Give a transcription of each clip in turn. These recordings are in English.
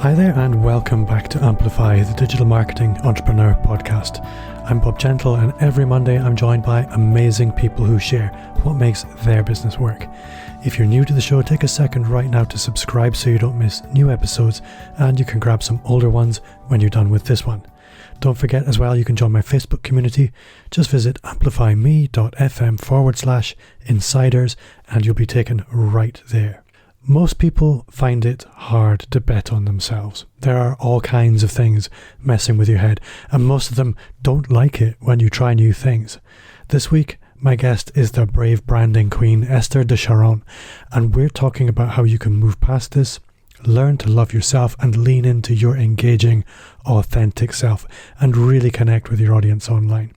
Hi there and welcome back to Amplify, the Digital Marketing Entrepreneur Podcast. I'm Bob Gentle and every Monday I'm joined by amazing people who share what makes their business work. If you're new to the show, take a second right now to subscribe so you don't miss new episodes, and you can grab some older ones when you're done with this one. Don't forget as well, you can join my Facebook community. Just visit amplifyme.fm/insiders and you'll be taken right there. Most people find it hard to bet on themselves. There are all kinds of things messing with your head, and most of them don't like it when you try new things. This week, my guest is the brave branding queen, Esther De Charon, and we're talking about how you can move past this, learn to love yourself, and lean into your engaging, authentic self, and really connect with your audience online.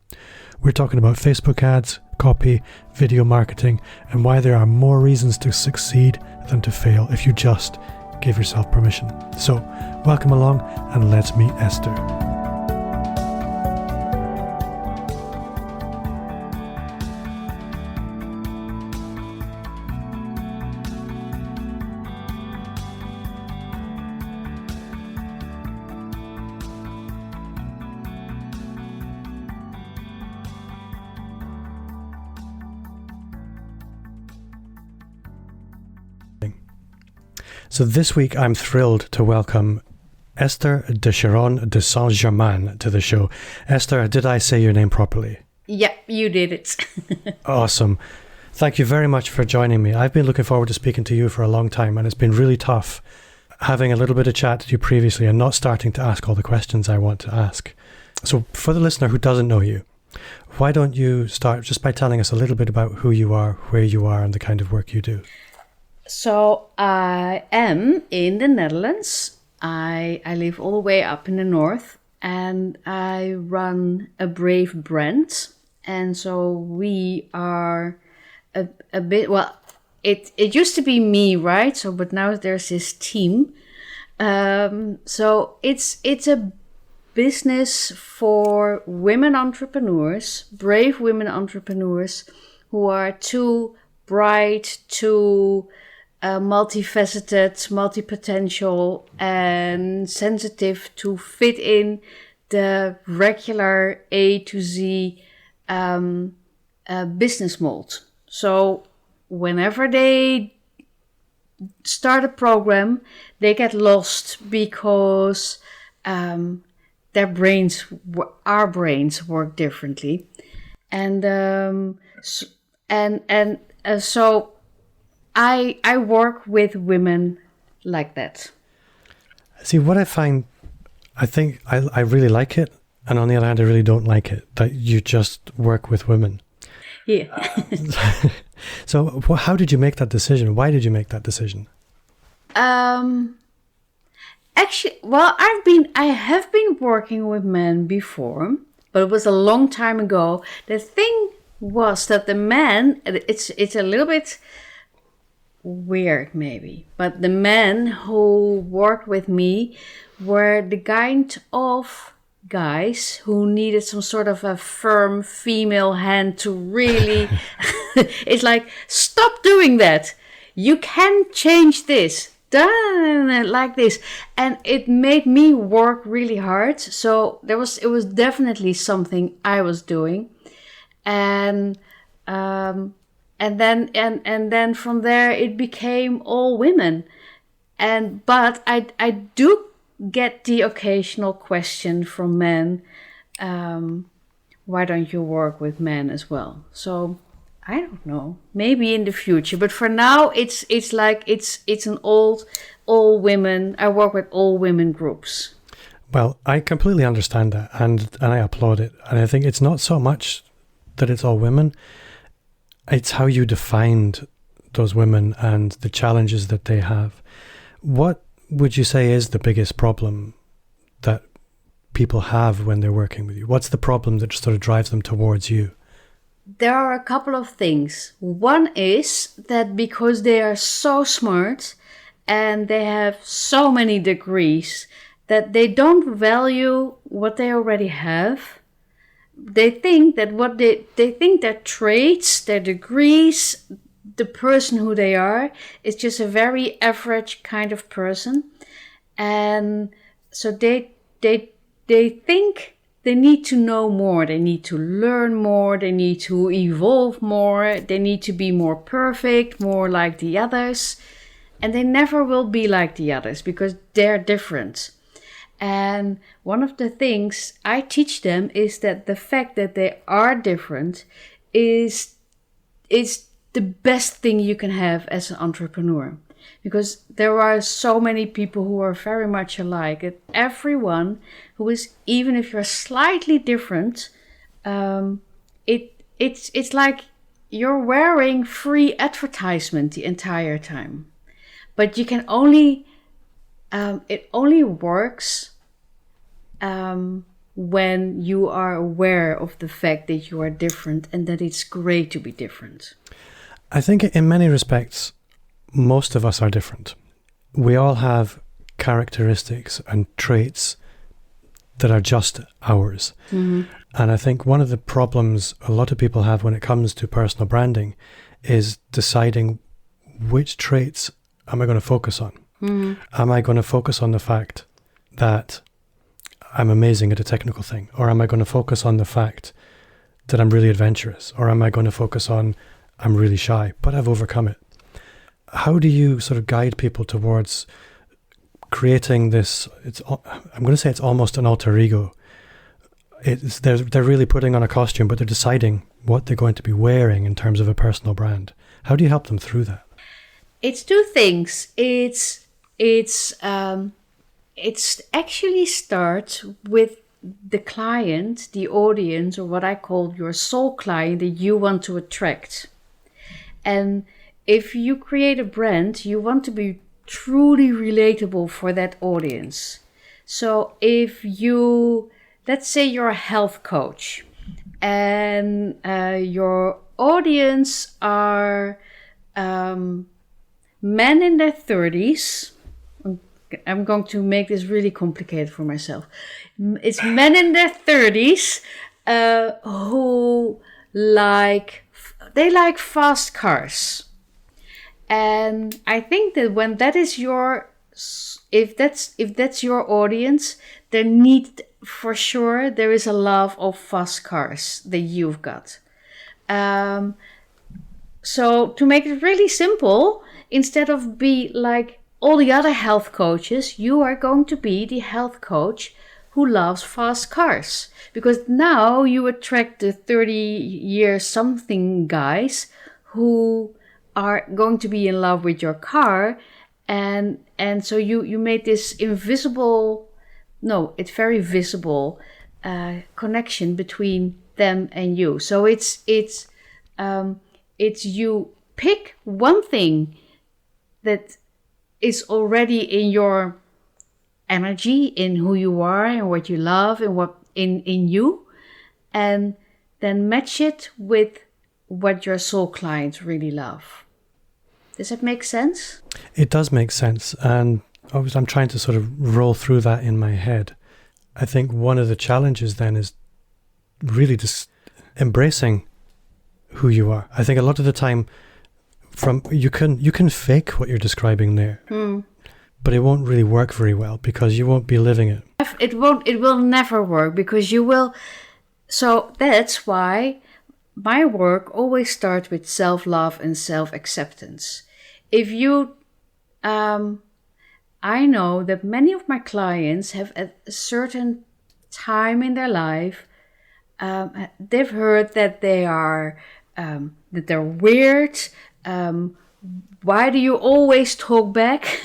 We're talking about Facebook ads, copy, video marketing, and why there are more reasons to succeed than to fail if you just give yourself permission. So, welcome along and let's meet Esther. So this week I'm thrilled to welcome Esther De Charon de Saint-Germain to the show. Esther, did I say your name properly? Yeah, you did it. Awesome. Thank you very much for joining me. I've been looking forward to speaking to you for a long time, and it's been really tough having a little bit of chat to you previously and not starting to ask all the questions I want to ask. So for the listener who doesn't know you, why don't you start just by telling us a little bit about who you are, where you are, and the kind of work you do? So I am in the Netherlands. I live all the way up in the north, and I run a brave brand. And so we are a bit, well, it used to be me, right? So, but now there's this team. So it's a business for women entrepreneurs, brave women entrepreneurs who are too bright, too multifaceted, multi-potential, and sensitive to fit in the regular A to Z business mold. So whenever they start a program, they get lost because our brains work differently, and so I work with women like that. See, what I find, I think I really like it, and on the other hand, I really don't like it, that you just work with women. Yeah. So how did you make that decision? Why did you make that decision? Actually, well, I have been working with men before, but it was a long time ago. The thing was that the men, it's a little bit weird maybe, but the men who worked with me were the kind of guys who needed some sort of a firm female hand to really it's like, stop doing that, you can change this, like this, and it made me work really hard. So it was definitely something I was doing, and then from there it became all women. But I do get the occasional question from men, why don't you work with men as well? So I don't know, maybe in the future, but for now it's an all women. I work with all women groups. Well, I completely understand that, and I applaud it. And I think it's not so much that it's all women, it's how you defined those women and the challenges that they have. What would you say is the biggest problem that people have when they're working with you? What's the problem that sort of drives them towards you? There are a couple of things. One is that because they are so smart and they have so many degrees, that they don't value what they already have. They think that they think their traits, their degrees, the person who they are is just a very average kind of person. And so they think they need to know more, they need to learn more, they need to evolve more, they need to be more perfect, more like the others. And they never will be like the others because they're different. And one of the things I teach them is that the fact that they are different is the best thing you can have as an entrepreneur. Because there are so many people who are very much alike. And everyone who is, even if you're slightly different, it's like you're wearing free advertisement the entire time. But you can only, it only works when you are aware of the fact that you are different and that it's great to be different. I think in many respects, most of us are different. We all have characteristics and traits that are just ours. Mm-hmm. And I think one of the problems a lot of people have when it comes to personal branding is deciding which traits am I going to focus on? Mm-hmm. Am I going to focus on the fact that I'm amazing at a technical thing? Or am I going to focus on the fact that I'm really adventurous? Or am I going to focus on I'm really shy, but I've overcome it? How do you sort of guide people towards creating this? I'm going to say it's almost an alter ego. They're really putting on a costume, but they're deciding what they're going to be wearing in terms of a personal brand. How do you help them through that? It's two things. It's actually starts with the client, the audience, or what I call your soul client that you want to attract. And if you create a brand, you want to be truly relatable for that audience. So if you, let's say you're a health coach and your audience are men in their 30s. I'm going to make this really complicated for myself. It's men in their 30s who like fast cars. And I think that when that is if that's your audience, there is a love of fast cars that you've got. So to make it really simple, instead of be like all the other health coaches, you are going to be the health coach who loves fast cars. Because now you attract the 30-year-something guys who are going to be in love with your car. And so you made this it's very visible connection between them and you. So it's you pick one thing that is already in your energy, in who you are and what you love and what in you, and then match it with what your soul clients really love. Does that make sense? It does make sense. And obviously I'm trying to sort of roll through that in my head. I think one of the challenges then is really just embracing who you are. I think a lot of the time you can fake what you're describing there, but it won't really work very well because you won't be living it. It will never work because you will. So that's why my work always starts with self-love and self-acceptance. If you, I know that many of my clients have at a certain time in their life, they've heard that they're weird. Why do you always talk back?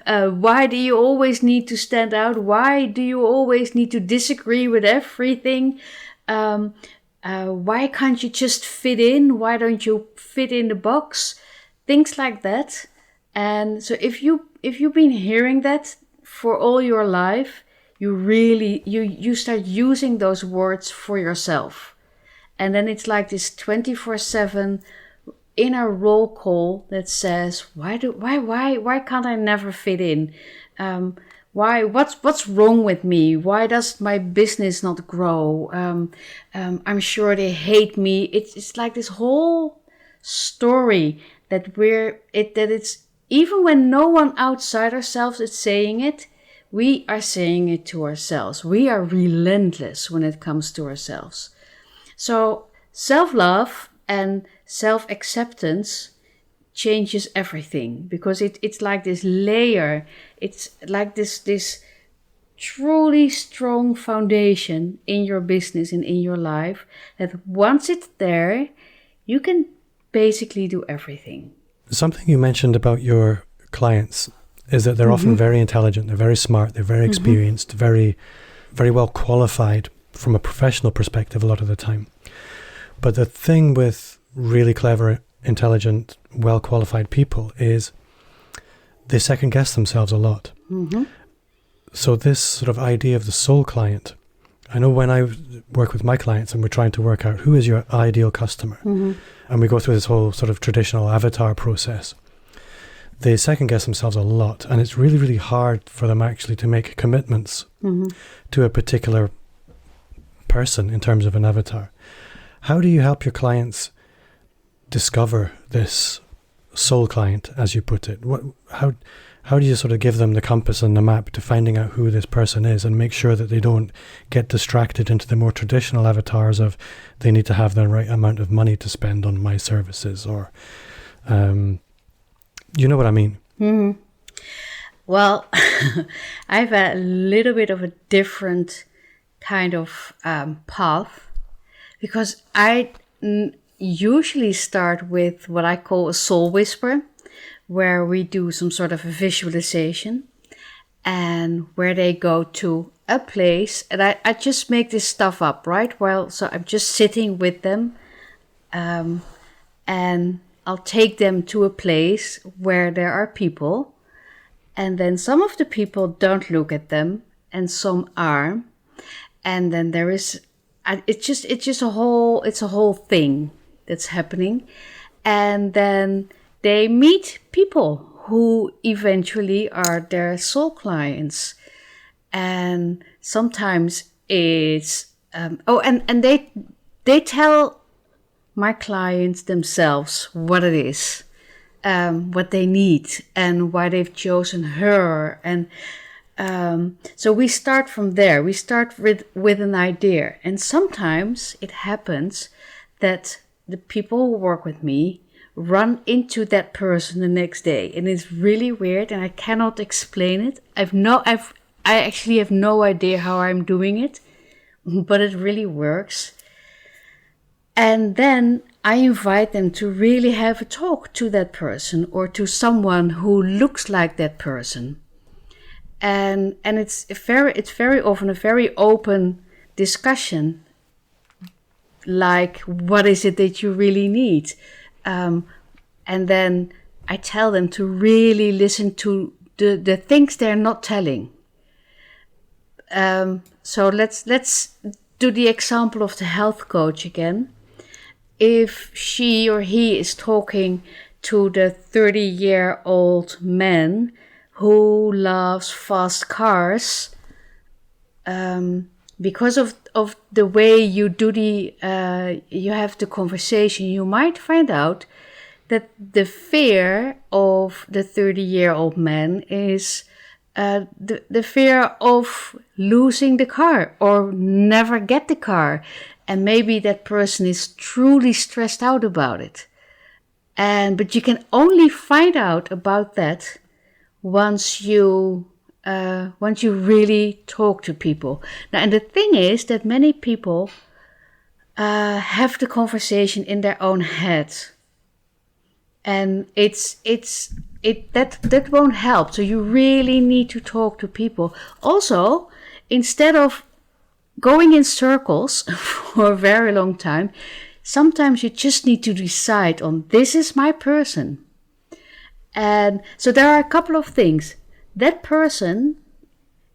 Why do you always need to stand out? Why do you always need to disagree with everything? Why can't you just fit in? Why don't you fit in the box? Things like that. And so if you've been hearing that for all your life, you really you start using those words for yourself. And then it's like this 24/7 inner roll call that says, why can't I never fit in? What's wrong with me? Why does my business not grow? I'm sure they hate me. It's like this whole story that it's even when no one outside ourselves is saying it, we are saying it to ourselves. We are relentless when it comes to ourselves. So self-love and self-acceptance changes everything, because it's like this layer. It's like this truly strong foundation in your business and in your life, that once it's there, you can basically do everything. Something you mentioned about your clients is that they're often very intelligent, they're very smart, they're very experienced, very, very well qualified from a professional perspective a lot of the time. But the thing with really clever, intelligent, well qualified people is they second guess themselves a lot. So this sort of idea of the soul client, I know when I work with my clients and we're trying to work out who is your ideal customer, and we go through this whole sort of traditional avatar process, they second guess themselves a lot, and it's really, really hard for them actually to make commitments to a particular person in terms of an avatar. How do you help your clients discover this soul client, as you put it? How do you sort of give them the compass and the map to finding out who this person is, and make sure that they don't get distracted into the more traditional avatars of they need to have the right amount of money to spend on my services, or you know what I mean? Well, I have a little bit of a different kind of path, because I usually start with what I call a soul whisper, where we do some sort of a visualization, and where they go to a place, and I just make this stuff up, right? Well, so I'm just sitting with them, and I'll take them to a place where there are people, and then some of the people don't look at them, and some are, and then there is, it's just a whole thing that's happening, and then they meet people who eventually are their soul clients, and sometimes it's and they tell my clients themselves what it is, what they need, and why they've chosen her, and so we start from there. We start with an idea, and sometimes it happens that the people who work with me run into that person the next day, and it's really weird, and I cannot explain it. I actually have no idea how I'm doing it, but it really works. And then I invite them to really have a talk to that person, or to someone who looks like that person. And it's very often a very open discussion, like, what is it that you really need? And then I tell them to really listen to the things they're not telling. So let's do the example of the health coach again. If she or he is talking to the 30-year-old man who loves fast cars, because of the way you do you have the conversation, you might find out that the fear of the 30-year-old man is the fear of losing the car or never get the car. And maybe that person is truly stressed out about it. But you can only find out about that once you really talk to people. Now, and the thing is that many people have the conversation in their own head, and that won't help. So you really need to talk to people. Also, instead of going in circles for a very long time, sometimes you just need to decide on, this is my person. And so there are a couple of things. That person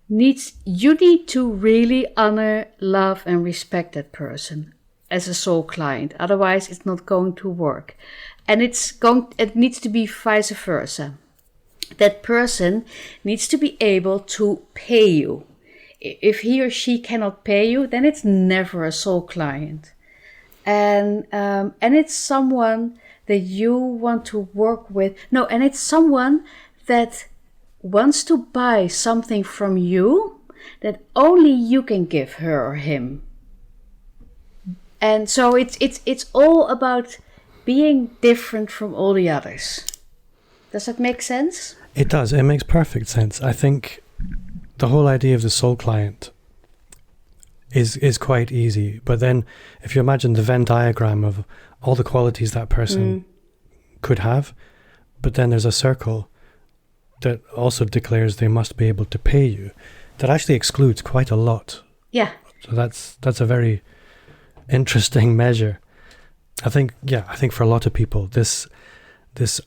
you need to really honor, love, and respect that person as a soul client. Otherwise, it's not going to work. And it needs to be vice versa. That person needs to be able to pay you. If he or she cannot pay you, then it's never a soul client. And it's someone that you want to work with. No, and it's someone that wants to buy something from you that only you can give her or him. And so it's all about being different from all the others. Does that make sense? It does. It makes perfect sense. I think the whole idea of the soul client is quite easy. But then if you imagine the Venn diagram of all the qualities that person could have, but then there's a circle that also declares they must be able to pay you, that actually excludes quite a lot. Yeah. So that's a very interesting measure. I think for a lot of people, this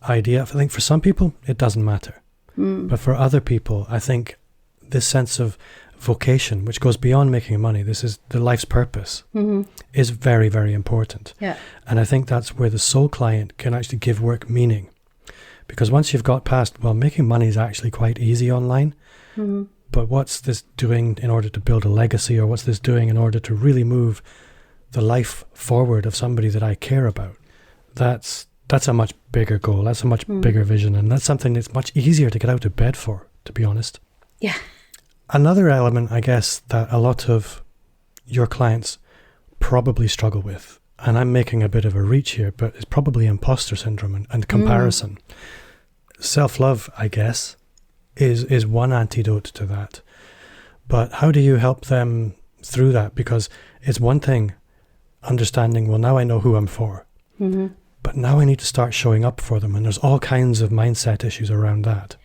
idea, I think for some people, it doesn't matter. But for other people, I think this sense of vocation, which goes beyond making money, this is the life's purpose, is very, very important. Yeah. And I think that's where the soul client can actually give work meaning. Because once you've got past, well, making money is actually quite easy online, but what's this doing in order to build a legacy, or what's this doing in order to really move the life forward of somebody that I care about? That's a much bigger goal. That's a much bigger vision. And that's something that's much easier to get out of bed for, to be honest. Yeah. Another element, I guess, that a lot of your clients probably struggle with, and I'm making a bit of a reach here, but it's probably imposter syndrome and comparison. Self-love, I guess, is one antidote to that. But how do you help them through that? Because it's one thing understanding, well, now I know who I'm for. But now I need to start showing up for them. And there's all kinds of mindset issues around that.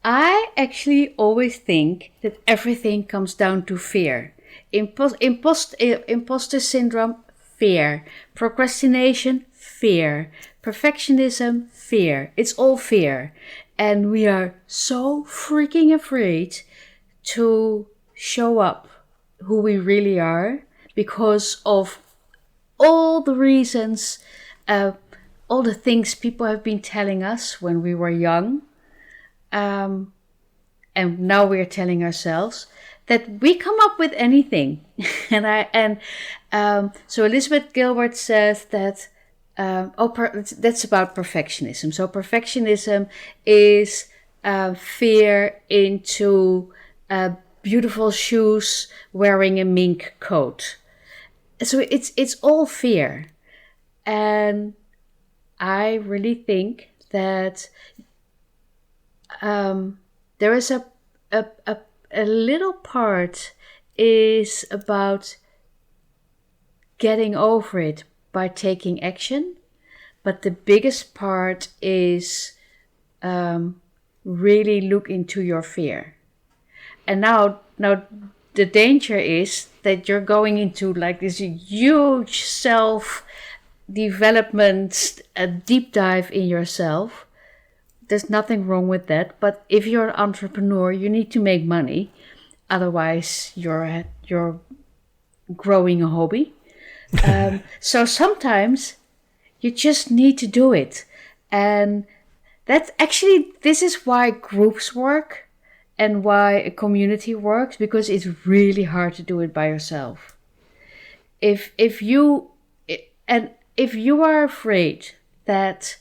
I actually always think that everything comes down to fear. Imposter syndrome, fear. Procrastination, fear. Perfectionism, fear. It's all fear. And we are so freaking afraid to show up who we really are because of all the reasons, all the things people have been telling us when we were young. And now we're telling ourselves that we come up with anything. So Elizabeth Gilbert says that that's about perfectionism. So perfectionism is fear into beautiful shoes wearing a mink coat. So it's all fear. And I really think that there is a little part is about getting over it by taking action, but the biggest part is really look into your fear. And now the danger is that you're going into like this huge self-development, a deep dive in yourself. There's nothing wrong with that, but if you're an entrepreneur, you need to make money. Otherwise, you're growing a hobby. So sometimes you just need to do it. And that's actually, this is why groups work and why a community works, because it's really hard to do it by yourself. If you are afraid that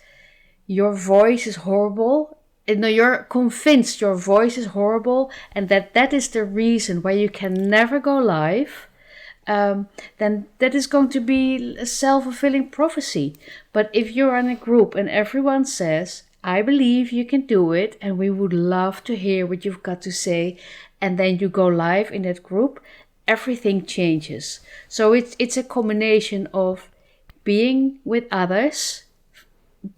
your voice is horrible, and you're convinced your voice is horrible, and that is the reason why you can never go live, then that is going to be a self-fulfilling prophecy. But if you're in a group and everyone says, I believe you can do it, and we would love to hear what you've got to say, and then you go live in that group, everything changes. So it's a combination of being with others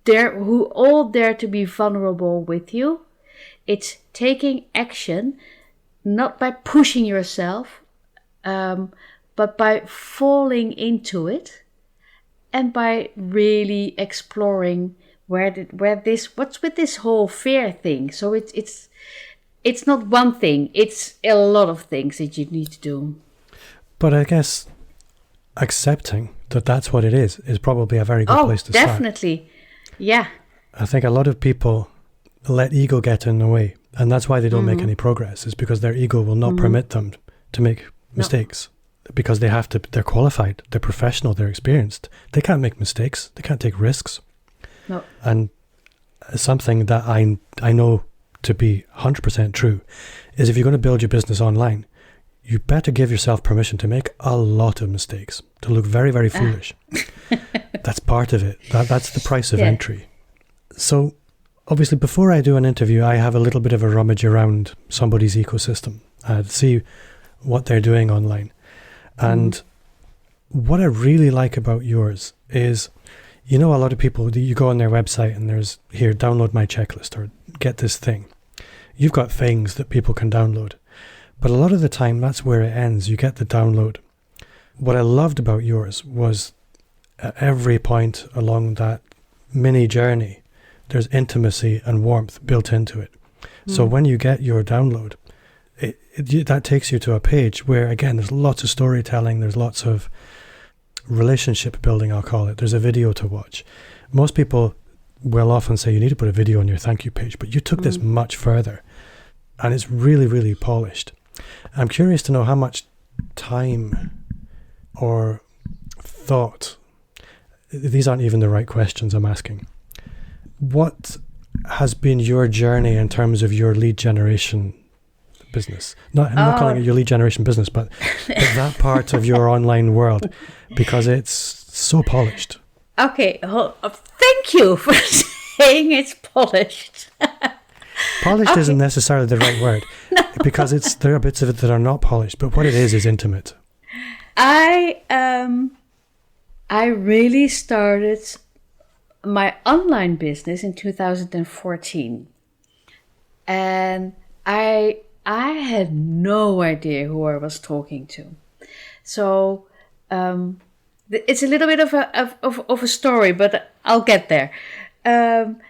who all dare to be vulnerable with you. It's taking action, not by pushing yourself, but by falling into it, and by really exploring what's with this whole fear thing. So it's not one thing, it's a lot of things that you need to do. But I guess accepting that that's what it is probably a very good place to start. Oh, definitely. Yeah. I think a lot of people let ego get in the way, and that's why they don't make any progress, is because their ego will not permit them to make mistakes. Because they're qualified, they're professional, they're experienced. They can't make mistakes, they can't take risks. No. And something that I know to be 100% true is if you're going to build your business online, you better give yourself permission to make a lot of mistakes, to look very, very foolish. That's part of it. That's the price of entry. So obviously, before I do an interview, I have a little bit of a rummage around somebody's ecosystem to see what they're doing online. And what I really like about yours is, a lot of people, you go on their website and there's, here, download my checklist or get this thing. You've got things that people can download. But a lot of the time, that's where it ends. You get the download. What I loved about yours was at every point along that mini journey, there's intimacy and warmth built into it. So when you get your download, that takes you to a page where, again, there's lots of storytelling. There's lots of relationship building, I'll call it. There's a video to watch. Most people will often say you need to put a video on your thank you page, but you took this much further, and it's really, really polished. I'm curious to know how much time or thought, these aren't even the right questions I'm asking. What has been your journey in terms of your lead generation business? I'm not calling it your lead generation business, but that part of your online world, because it's so polished. Okay, thank you for saying it's polished. Polished isn't necessarily the right word, because there are bits of it that are not polished, but what it is intimate. I really started my online business in 2014, and I had no idea who I was talking to. So it's a little bit of a story, but I'll get there.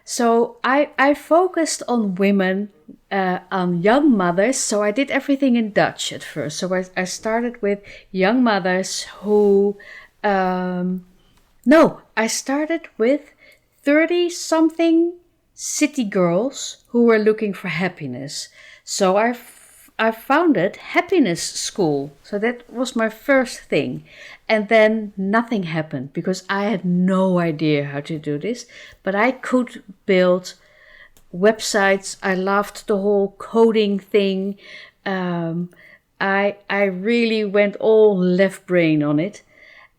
So I focused on women, on young mothers. So I did everything in Dutch at first. So I started with young mothers who, I started with 30-something city girls who were looking for happiness. So I founded Happiness School. So that was my first thing. And then nothing happened because I had no idea how to do this. But I could build websites. I loved the whole coding thing. I really went all left brain on it.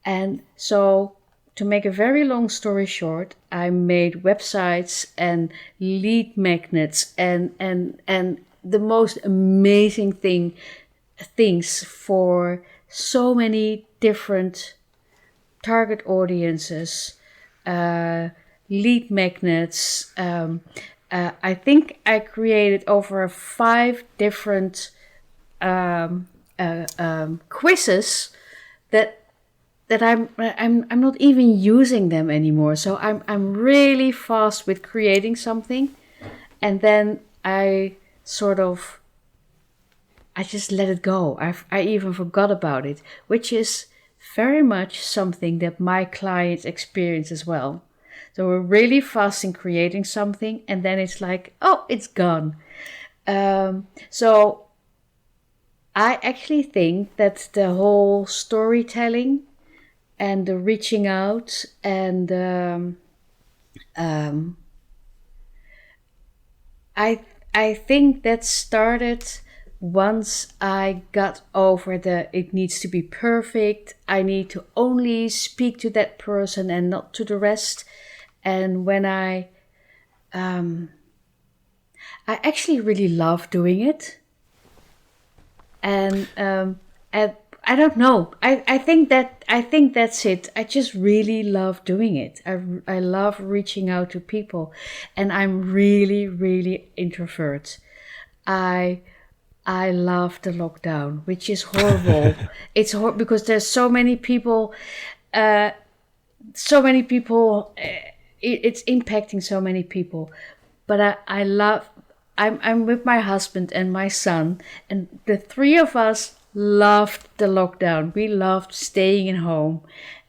And so, to make a very long story short, I made websites and lead magnets and the most amazing things for so many different target audiences, lead magnets. I think I created over 5 different quizzes that I'm not even using them anymore. So I'm really fast with creating something, and then I just let it go. I even forgot about it, which is very much something that my clients experience as well. So we're really fast in creating something, and then it's like, oh, it's gone. So I actually think that the whole storytelling and the reaching out and I think that started once I got over it needs to be perfect. I need to only speak to that person and not to the rest. And when I actually really love doing it. And I don't know. I think that's it. I just really love doing it. I love reaching out to people, and I'm really, really introvert. I love the lockdown, which is horrible. It's horrible because there's so many people. It's impacting so many people. But I love. I'm with my husband and my son, and the 3 of us loved the lockdown. We loved staying at home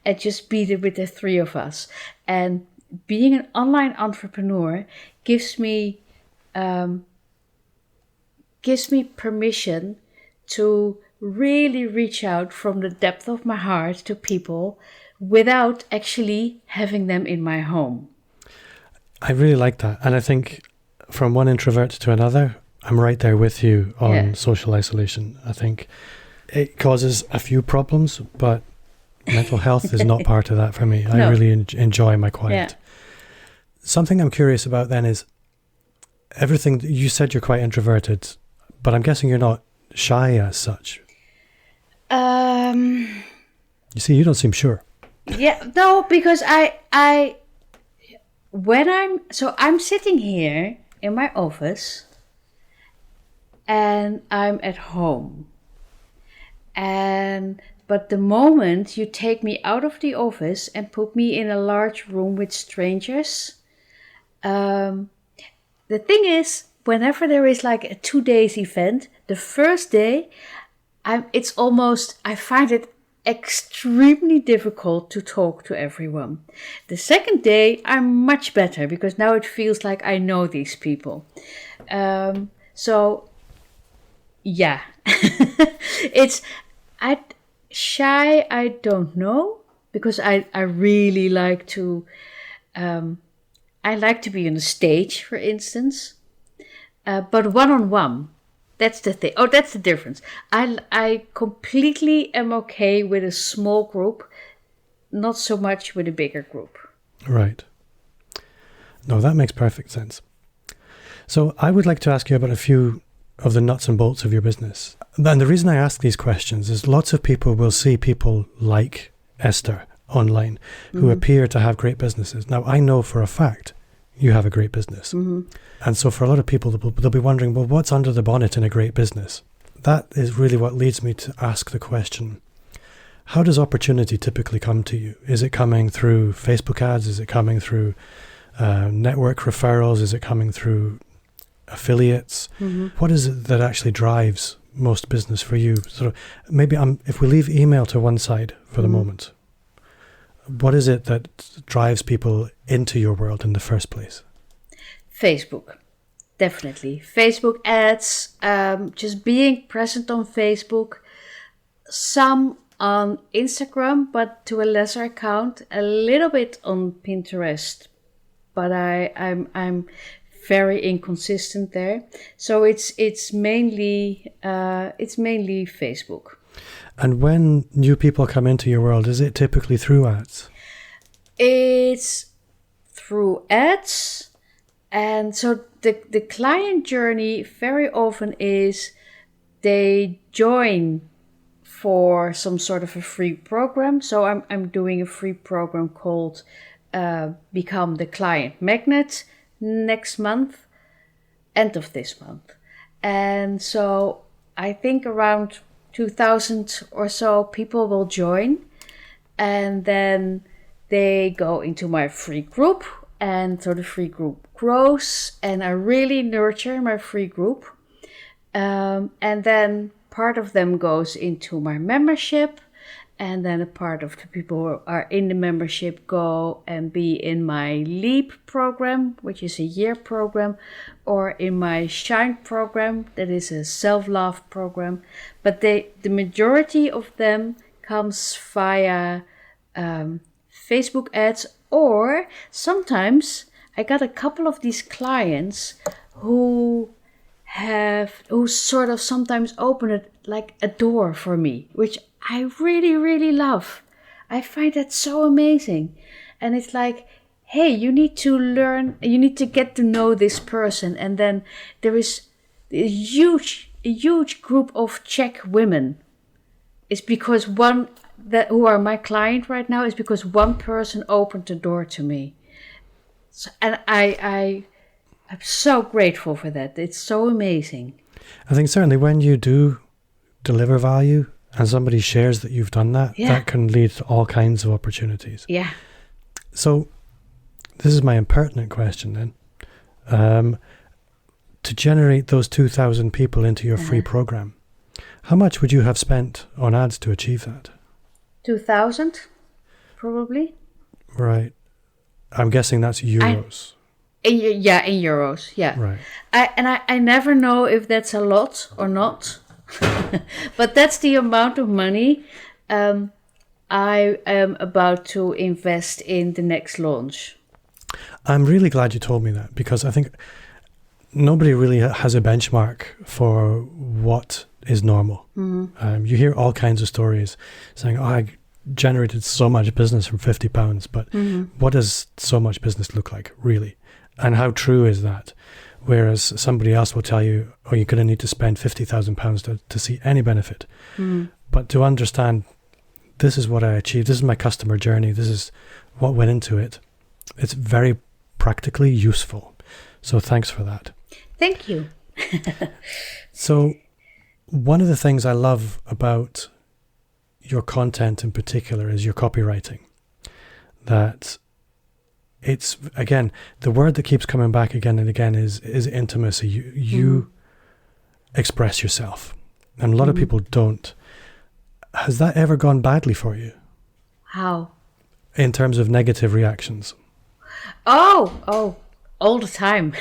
and just be there with the 3 of us. And being an online entrepreneur gives me permission to really reach out from the depth of my heart to people without actually having them in my home. I really like that. And I think from one introvert to another, I'm right there with you on social isolation. I think it causes a few problems, but mental health is not part of that for me. I really enjoy my quiet. Yeah. Something I'm curious about then is everything. You said you're quite introverted, but I'm guessing you're not shy as such. You see, you don't seem sure. Yeah, no, because I'm sitting here in my office and I'm at home. But the moment you take me out of the office and put me in a large room with strangers, the thing is, whenever there is like a 2 days event, the first day, I find it extremely difficult to talk to everyone. The second day, I'm much better because now it feels like I know these people. So, yeah, shy, I don't know, because I really like to, I like to be on the stage, for instance, but one-on-one. That's the thing. Oh, that's the difference. I completely am okay with a small group, not so much with a bigger group. Right. No, that makes perfect sense. So I would like to ask you about a few of the nuts and bolts of your business. And the reason I ask these questions is lots of people will see people like Esther online who appear to have great businesses. Now, I know for a fact you have a great business. And so for a lot of people, they'll be wondering, well, what's under the bonnet in a great business? That is really what leads me to ask the question, how does opportunity typically come to you? Is it coming through Facebook ads? Is it coming through network referrals? Is it coming through affiliates? What is it that actually drives most business for you? So maybe if we leave email to one side for the moment, what is it that drives people into your world in the first place? Facebook, definitely. Facebook ads, just being present on Facebook, some on Instagram, but to a lesser account, a little bit on Pinterest, but I'm very inconsistent there. So it's mainly Facebook. And when new people come into your world, is it typically through ads? It's through ads. And so the client journey very often is they join for some sort of a free program. So I'm doing a free program called Become the Client Magnet next month, end of this month. And so I think around 2,000 or so people will join, and then they go into my free group, and so the free group grows, and I really nurture my free group, and then part of them goes into my membership, and then a part of the people who are in the membership go and be in my LEAP program, which is a year program, or in my SHINE program, that is a self-love program. But the majority of them comes via Facebook ads, or sometimes I got a couple of these clients who sort of sometimes open it like a door for me, which I really, really love. I find that so amazing. And it's like, hey, you need to learn, you need to get to know this person. And then there is a huge group of Czech women. It's because who are my client right now, is because one person opened the door to me. So, and I'm so grateful for that. It's so amazing. I think certainly when you do deliver value and somebody shares that you've done that, that can lead to all kinds of opportunities. Yeah. So this is my impertinent question then. To generate those 2,000 people into your free program, how much would you have spent on ads to achieve that? 2,000, probably. Right. I'm guessing that's euros. In euros, yeah. Right. I never know if that's a lot or not, but that's the amount of money I am about to invest in the next launch. I'm really glad you told me that, because I think nobody really has a benchmark for what is normal. You hear all kinds of stories saying, oh, I generated so much business from £50, but what does so much business look like, really? And how true is that? Whereas somebody else will tell you, oh, you're going to need to spend £50,000 to see any benefit. But to understand, this is what I achieved, this is my customer journey, this is what went into it. It's very practically useful. So thanks for that. Thank you. So one of the things I love about your content in particular is your copywriting. That it's, again, the word that keeps coming back again and again is intimacy. You express yourself. And a lot of people don't. Has that ever gone badly for you? How? In terms of negative reactions? Oh, all the time.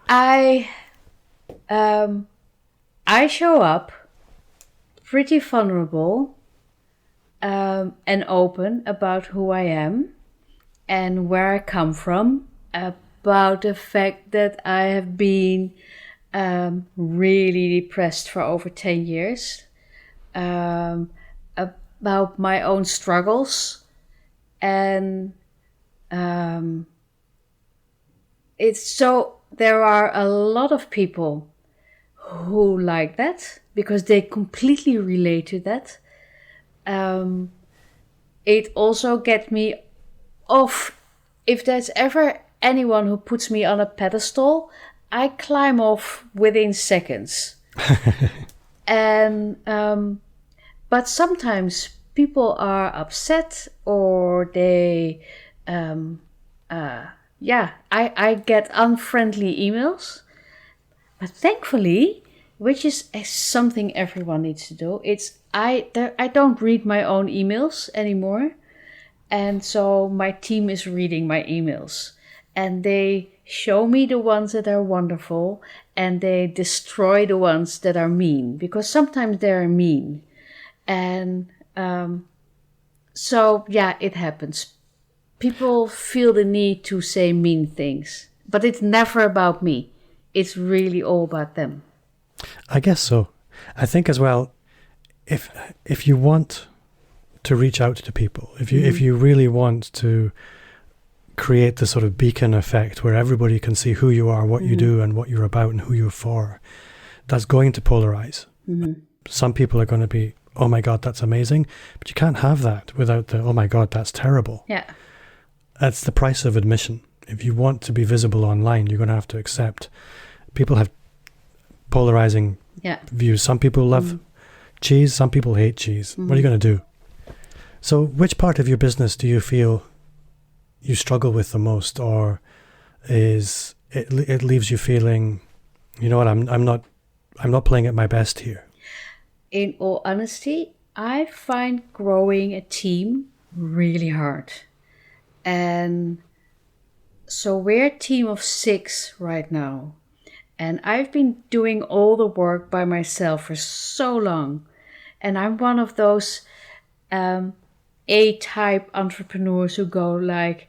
I show up pretty vulnerable and open about who I am and where I come from, about the fact that I have been really depressed for over 10 years, about my own struggles, and it's so there are a lot of people who like that because they completely relate to that. It also gets me off. If there's ever anyone who puts me on a pedestal, I climb off within seconds. And but sometimes people are upset, or they I get unfriendly emails. But thankfully, which is something everyone needs to do, I don't read my own emails anymore. And so my team is reading my emails. And they show me the ones that are wonderful, and they destroy the ones that are mean, because sometimes they're mean. And so, yeah, it happens. People feel the need to say mean things, but it's never about me. It's really all about them. I guess so. I think as well, if you want to reach out to people, if you really want to create the sort of beacon effect where everybody can see who you are, what you do, and what you're about, and who you're for, that's going to polarize. Some people are going to be, oh my God, that's amazing, but you can't have that without the, oh my God, that's terrible. Yeah. That's the price of admission. If you want to be visible online, you're going to have to accept people have polarizing views. Some people love cheese, some people hate cheese. What are you going to do? So which part of your business do you feel you struggle with the most, or is it leaves you feeling, you know what, I'm not playing at my best here? In all honesty, I find growing a team really hard. And so we're a team of 6 right now. And I've been doing all the work by myself for so long. And I'm one of those A-type entrepreneurs who go like,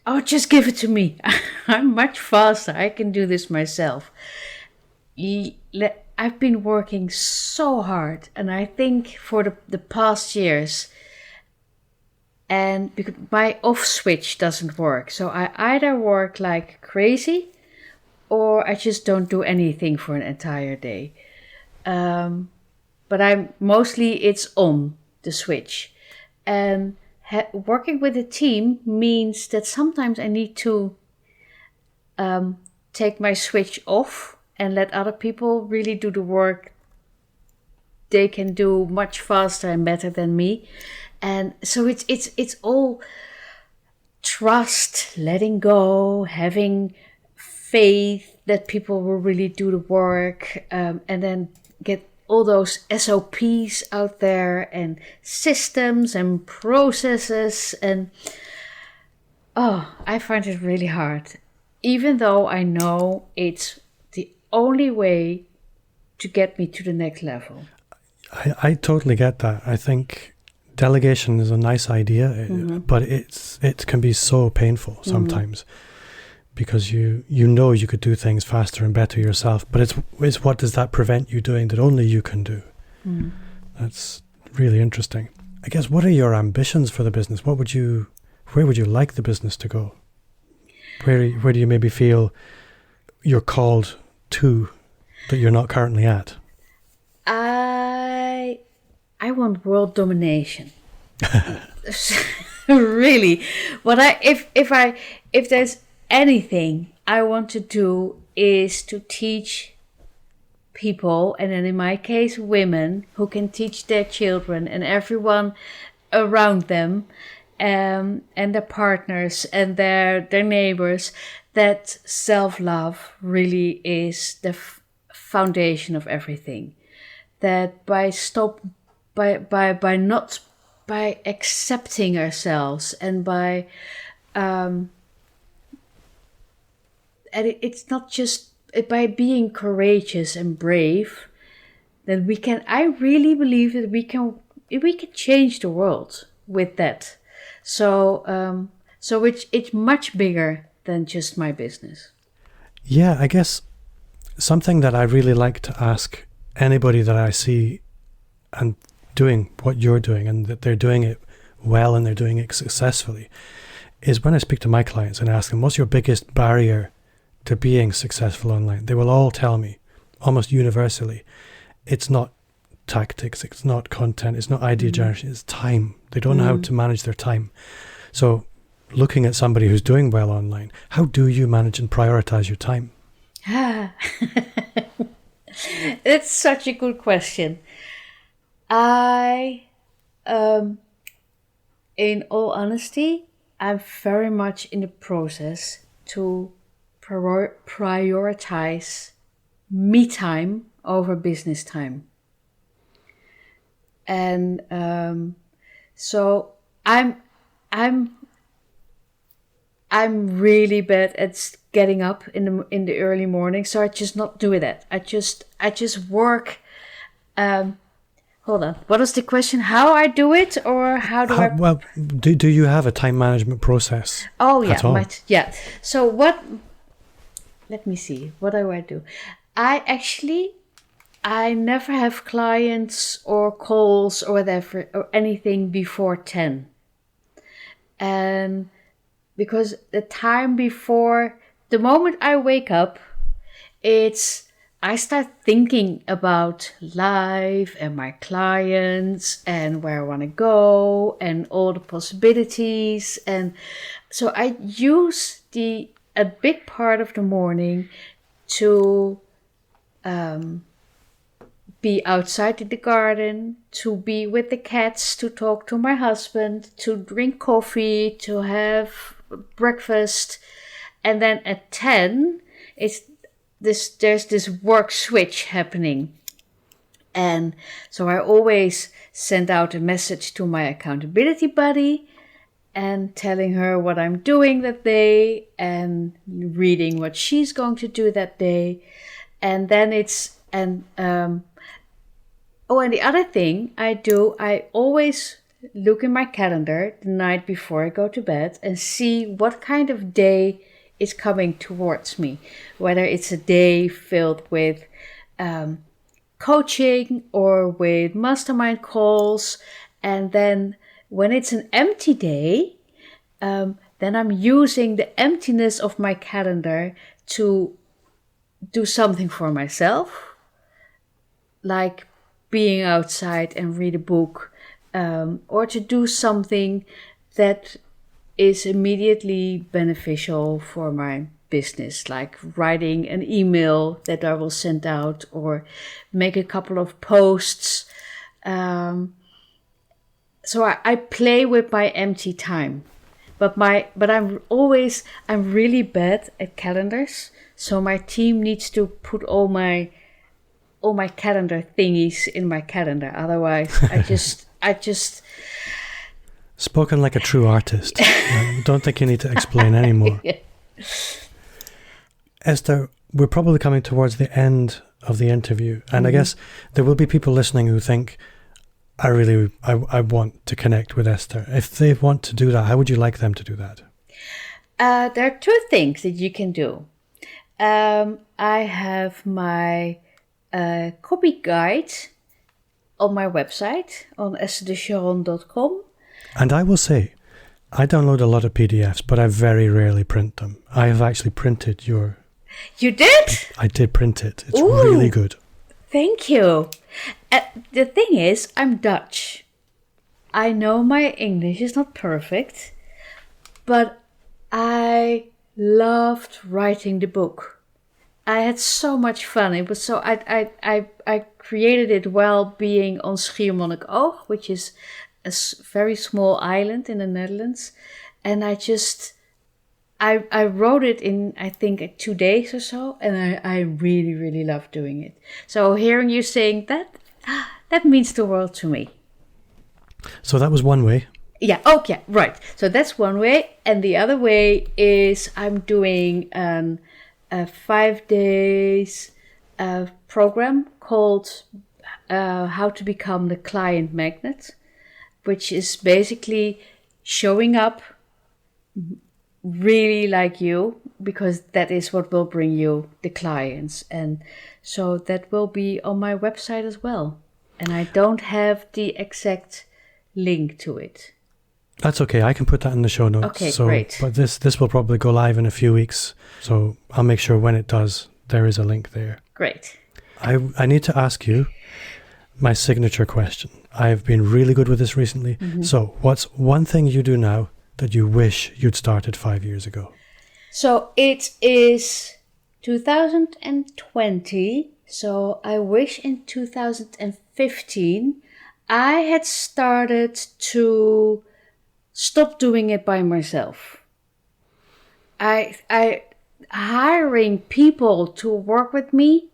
oh, just give it to me. I'm much faster. I can do this myself. I've been working so hard. And I think for the past years, and because my off switch doesn't work. So I either work like crazy, or I just don't do anything for an entire day. But it's on the switch. And working with a team means that sometimes I need to take my switch off and let other people really do the work they can do much faster and better than me. And so it's all trust, letting go, having faith that people will really do the work, and then get all those SOPs out there and systems and processes. And I find it really hard, even though I know it's the only way to get me to the next level. I totally get that. I think delegation is a nice idea, but it can be so painful sometimes because you know you could do things faster and better yourself, but it's what does that prevent you doing that only you can do? That's really interesting. I guess, what are your ambitions for the business? Where would you like the business to go? Where do you maybe feel you're called to that you're not currently at? I want world domination. Really, if there's anything I want to do is to teach people, and then in my case women, who can teach their children and everyone around them, and their partners and their neighbors, that self-love really is the foundation of everything. That by accepting ourselves and by and it's not just by being courageous and brave, that we can. I really believe that we can change the world with that. So it's much bigger than just my business. Yeah, I guess something that I really like to ask anybody that I see and doing what you're doing, and that they're doing it well and they're doing it successfully, is when I speak to my clients and ask them, what's your biggest barrier to being successful online? They will all tell me, almost universally, it's not tactics, it's not content, it's not idea generation, it's time. They don't know how to manage their time. So looking at somebody who's doing well online, how do you manage and prioritize your time? It's such a good question. In all honesty, I'm very much in the process to prioritize me time over business time. And so I'm really bad at getting up in the early morning, so I just not do that. I just work. Hold on. What is the question? How I do it, or how do I? Well, do you have a time management process? Oh yeah, yeah. So what? Let me see. What do I do? I never have clients or calls or whatever or anything before 10. And because the time before, the moment I wake up, I start thinking about life and my clients and where I want to go and all the possibilities. And so I use a big part of the morning to be outside in the garden, to be with the cats, to talk to my husband, to drink coffee, to have breakfast. And then at 10, there's this work switch happening. And so I always send out a message to my accountability buddy and telling her what I'm doing that day and reading what she's going to do that day. And then and the other thing I do, I always look in my calendar the night before I go to bed and see what kind of day is coming towards me. Whether it's a day filled with coaching or with mastermind calls. And then when it's an empty day, then I'm using the emptiness of my calendar to do something for myself, like being outside and read a book, or to do something that is immediately beneficial for my business, like writing an email that I will send out or make a couple of posts. So I play with my empty time, but I'm really bad at calendars. So my team needs to put all my calendar thingies in my calendar. Otherwise, I just. Spoken like a true artist. I don't think you need to explain anymore. Yeah. Esther, we're probably coming towards the end of the interview. And I guess there will be people listening who think, I want to connect with Esther. If they want to do that, how would you like them to do that? There are two things that you can do. I have my copy guide on my website on estherdecharon.com. And I will say, I download a lot of PDFs, but I very rarely print them. I have actually printed your... You did? I did print it. It's Ooh, really good. Thank you. The thing is, I'm Dutch. I know my English is not perfect, but I loved writing the book. I had so much fun. It was so I created it while being on Schiermonnikoog, which is a very small island in the Netherlands, and I wrote it in, I think, 2 days or so, and I really, really love doing it. So hearing you saying that means the world to me. So that was one way. Yeah, okay, right. So that's one way. And the other way is I'm doing a 5 days program called How to Become the Client Magnet, which is basically showing up really like you, because that is what will bring you the clients. And so that will be on my website as well. And I don't have the exact link to it. That's okay. I can put that in the show notes. Okay, great. But this will probably go live in a few weeks. So I'll make sure when it does, there is a link there. Great. I need to ask you my signature question. I've been really good with this recently. Mm-hmm. So what's one thing you do now that you wish you'd started 5 years ago? So it is 2020. So I wish in 2015 I had started to stop doing it by myself. I hiring people to work with me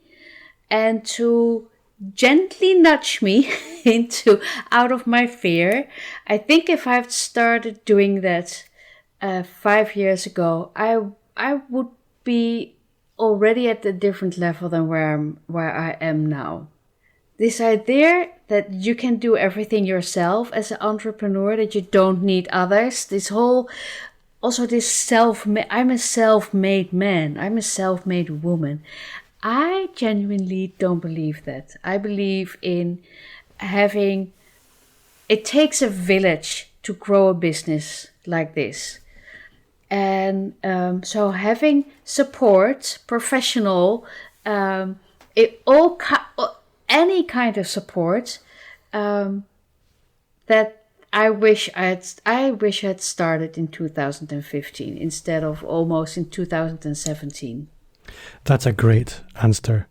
and to gently nudge me out of my fear. I think if I've started doing that 5 years ago, I would be already at a different level than where I am now. This idea that you can do everything yourself as an entrepreneur, that you don't need others. I'm a self-made man. I'm a self-made woman. I genuinely don't believe that. I believe in it takes a village to grow a business like this. And so having support, professional, any kind of support, that I wish I had started in 2015 instead of almost in 2017. That's a great answer.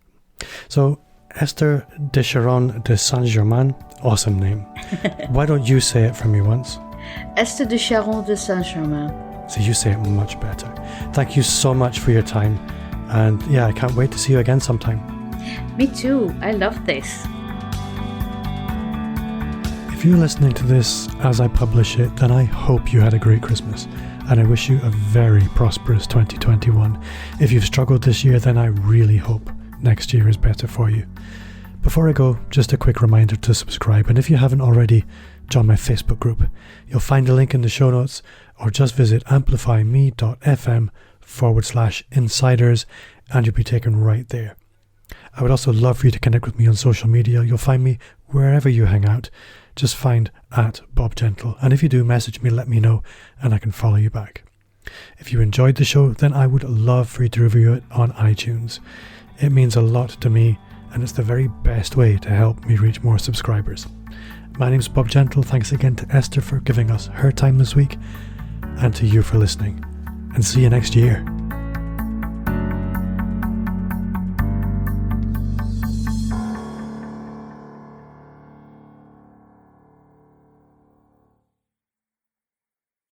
So, Esther De Charon de Saint-Germain, awesome name. Why don't you say it for me once? Esther De Charon de Saint-Germain. So you say it much better. Thank you so much for your time. And yeah, I can't wait to see you again sometime. Me too. I love this. If you're listening to this as I publish it, then I hope you had a great Christmas. And I wish you a very prosperous 2021. If you've struggled this year, then I really hope next year is better for you. Before I go, just a quick reminder to subscribe. And if you haven't already, join my Facebook group. You'll find a link in the show notes, or just visit amplifyme.fm/insiders and you'll be taken right there. I would also love for you to connect with me on social media. You'll find me wherever you hang out. Just find @BobGentle. And if you do, message me, let me know, and I can follow you back. If you enjoyed the show, then I would love for you to review it on iTunes. It means a lot to me, and it's the very best way to help me reach more subscribers. My name's Bob Gentle. Thanks again to Esther for giving us her time this week, and to you for listening. And see you next year.